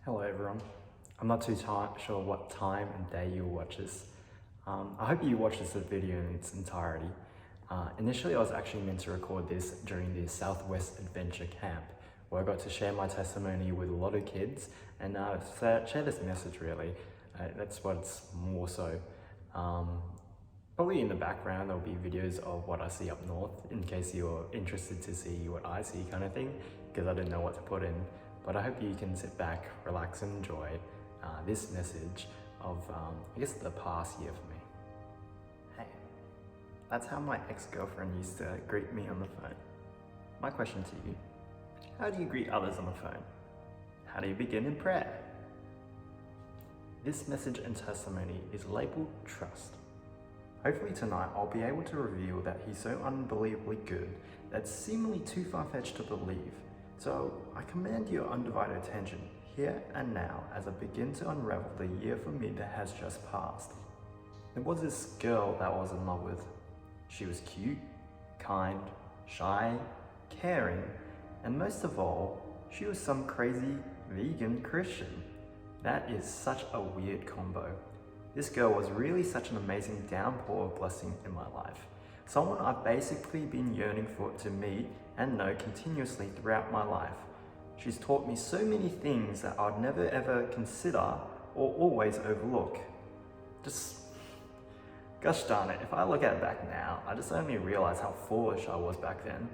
Hello everyone. I'm not too sure what time and day you'll watch this. I hope you watch this video in its entirety. Initially I was actually meant to record this during the Southwest Adventure Camp, where I got to share my testimony with a lot of kids and share this message really. That's what's more so. Probably in the background there'll be videos of what I see up north in case you're interested to see what I see kind of thing, because I didn't know what to put in. But I hope you can sit back, relax and enjoy this message of, I guess, the past year for me. Hey, that's how my ex-girlfriend used to greet me on the phone. My question to you, how do you greet others on the phone? How do you begin in prayer? This message and testimony is labeled trust. Hopefully tonight I'll be able to reveal that he's so unbelievably good that's seemingly too far-fetched to believe. So I command your undivided attention here and now as I begin to unravel the year for me that has just passed. There was this girl that I was in love with. She was cute, kind, shy, caring, and most of all, she was some crazy vegan Christian. That is such a weird combo. This girl was really such an amazing downpour of blessing in my life. Someone I've basically been yearning for to meet and know continuously throughout my life. She's taught me so many things that I'd never ever consider or always overlook. Gosh darn it, if I look at it back now, I just only realize how foolish I was back then.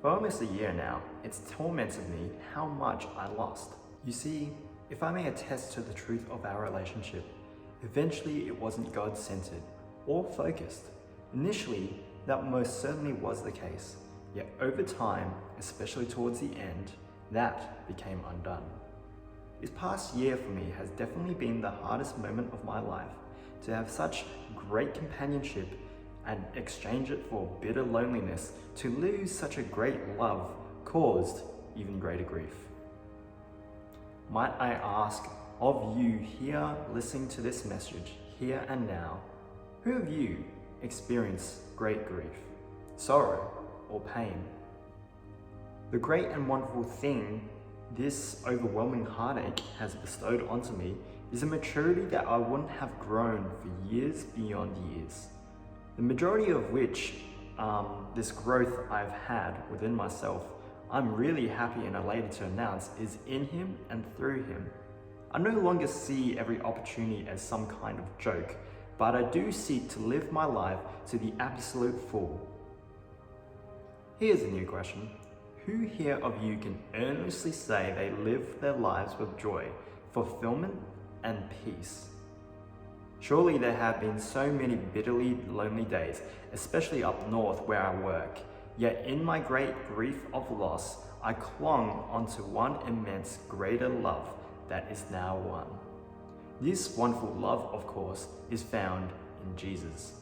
For almost a year now, it's tormented me how much I lost. You see, if I may attest to the truth of our relationship, eventually it wasn't God-centered or focused. Initially, that most certainly was the case. Yet over time, especially towards the end, that became undone. This past year for me has definitely been the hardest moment of my life. To have such great companionship and exchange it for bitter loneliness, to lose such a great love caused even greater grief. Might I ask of you here listening to this message, here and now, who of you experienced great grief, sorrow, or pain? The great and wonderful thing this overwhelming heartache has bestowed onto me is a maturity that I wouldn't have grown for years beyond years. The majority of which, this growth I've had within myself, I'm really happy and elated to announce is in him and through him. I no longer see every opportunity as some kind of joke, but I do seek to live my life to the absolute full. Here's a new question. Who here of you can earnestly say they live their lives with joy, fulfillment, and peace? Surely there have been so many bitterly lonely days, especially up north where I work. Yet in my great grief of loss, I clung onto one immense greater love that is now one. This wonderful love, of course, is found in Jesus.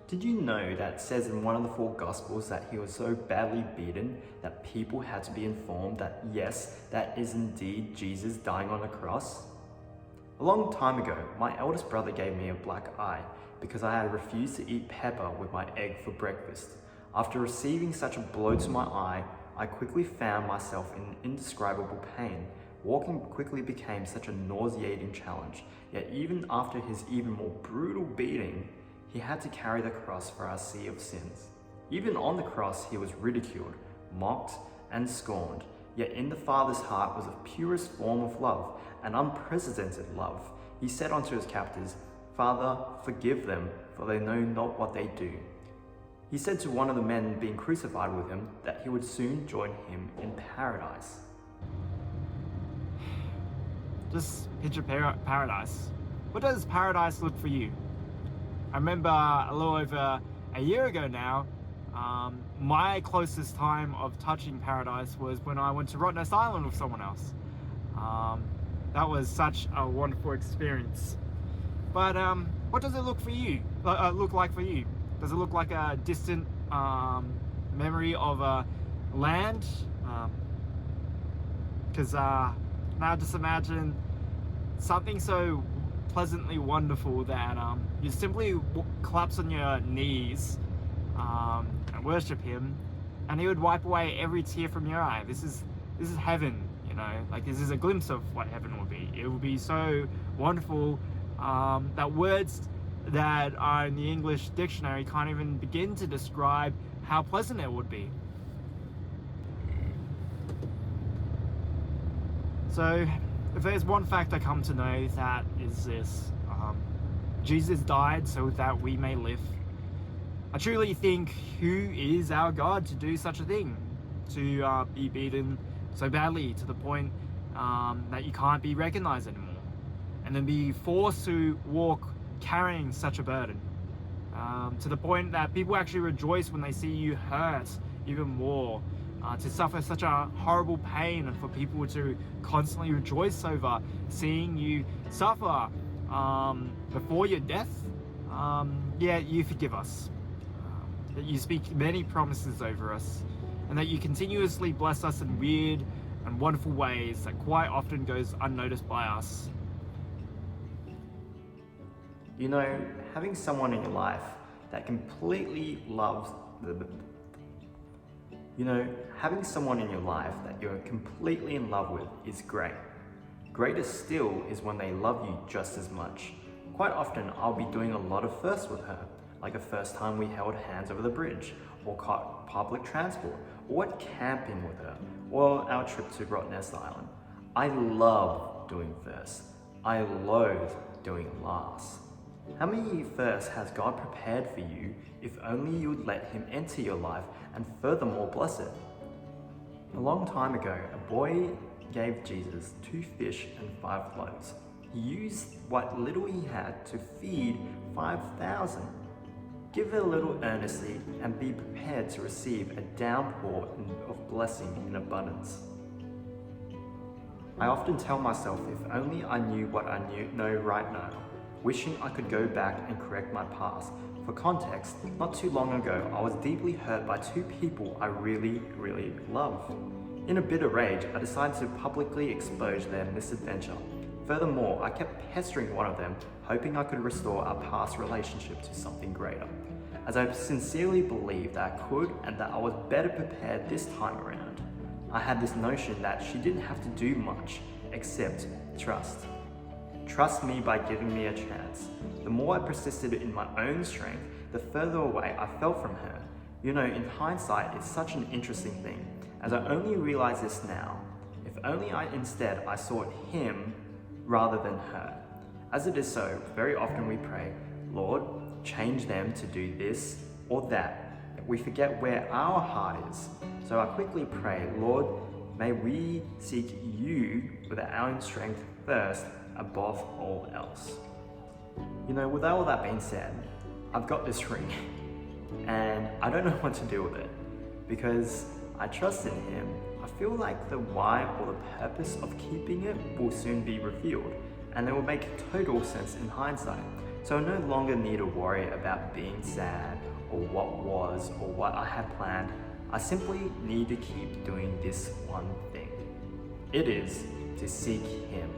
Did you know that it says in one of the 4 Gospels that he was so badly beaten that people had to be informed that yes, that is indeed Jesus dying on the cross? A long time ago, my eldest brother gave me a black eye because I had refused to eat pepper with my egg for breakfast. After receiving such a blow to my eye, I quickly found myself in indescribable pain. Walking quickly became such a nauseating challenge, yet even after his even more brutal beating, he had to carry the cross for our sea of sins. Even on the cross, he was ridiculed, mocked, and scorned, yet in the Father's heart was the purest form of love, an unprecedented love. He said unto his captors, "Father, forgive them, for they know not what they do." He said to one of the men being crucified with him that he would soon join him in paradise. Just picture paradise. What does paradise look for you? I remember a little over a year ago now, my closest time of touching paradise was when I went to Rottnest Island with someone else. That was such a wonderful experience. But what does it look like for you? Does it look like a distant memory of a land? Because now just imagine something so pleasantly wonderful that you simply collapse on your knees and worship him, and he would wipe away every tear from your eye. This is heaven, you Like this is a glimpse of what heaven will be. It will be so wonderful that words that are in the English dictionary can't even begin to describe how pleasant it would be. So if there's one fact I come to know, that is this: Jesus died so that we may live. I truly think, who is our God to do such a thing? To be beaten so badly to the point that you can't be recognized anymore, and then be forced to walk carrying such a burden, to the point that people actually rejoice when they see you hurt even more, to suffer such a horrible pain, and for people to constantly rejoice over seeing you suffer before your death. You forgive us, that you speak many promises over us, and that you continuously bless us in weird and wonderful ways that quite often goes unnoticed by us. Having someone in your life that completely loves having someone in your life that you're completely in love with is great. Greater still is when they love you just as much. Quite often, I'll be doing a lot of firsts with her, like the first time we held hands over the bridge, or caught public transport, or went camping with her, or our trip to Rottnest Island. I love doing firsts. I loathe doing last. How many firsts has God prepared for you if only you would let Him enter your life and furthermore bless it? A long time ago, a boy gave Jesus 2 fish and 5 loaves. He used what little he had to feed 5,000. Give a little earnestly and be prepared to receive a downpour of blessing in abundance. I often tell myself, if only I knew what I know right now, wishing I could go back and correct my past. For context, not too long ago, I was deeply hurt by 2 people I really, really love. In a bitter rage, I decided to publicly expose their misadventure. Furthermore, I kept pestering one of them, hoping I could restore our past relationship to something greater, as I sincerely believed that I could and that I was better prepared this time around. I had this notion that she didn't have to do much except trust. Trust me by giving me a chance. The more I persisted in my own strength, the further away I felt from her. In hindsight, it's such an interesting thing, as I only realize this now. If only I sought Him rather than her. As it is so, very often we pray, Lord, change them to do this or that. We forget where our heart is. So I quickly pray, Lord, may we seek you with our own strength first, above all else. With all that being said, I've got this ring and I don't know what to do with it because I trust in Him. I feel like the why or the purpose of keeping it will soon be revealed, and it will make total sense in hindsight. So I no longer need to worry about being sad or what was or what I had planned. I simply need to keep doing this one thing. It is to seek Him.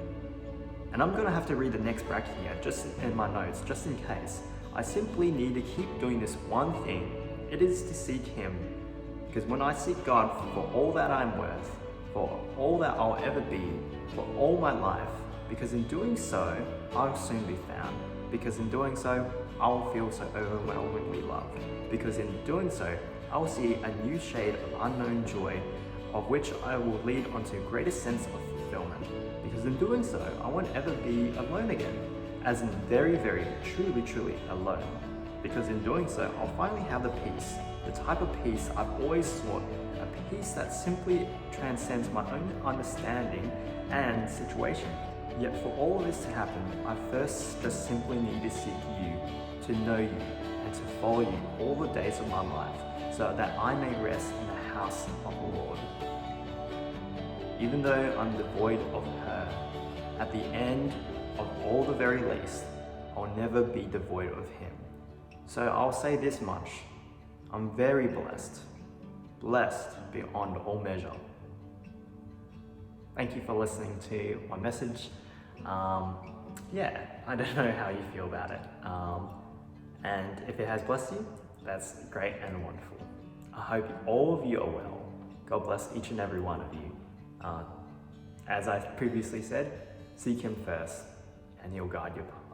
And I'm gonna have to read the next bracket here, just in my notes, just in case. I simply need to keep doing this one thing. It is to seek Him. Because when I seek God for all that I'm worth, for all that I'll ever be, for all my life, because in doing so, I'll soon be found. Because in doing so, I'll feel so overwhelmingly loved. Because in doing so, I'll see a new shade of unknown joy, of which I will lead onto a greater sense of fulfillment. Because in doing so, I won't ever be alone again, as in very, very, truly, truly alone. Because in doing so, I'll finally have the peace, the type of peace I've always sought, a peace that simply transcends my own understanding and situation. Yet for all of this to happen, I first just simply need to seek you, to know you, and to follow you all the days of my life, so that I may rest in the house of the Lord. Even though I'm devoid of her, at the end of all the very least, I'll never be devoid of Him. So I'll say this much, I'm very blessed beyond all measure. Thank you for listening to my message. I don't know how you feel about it. And if it has blessed you, that's great and wonderful. I hope all of you are well. God bless each and every one of you. As I previously said, seek Him first, and He'll guide your path.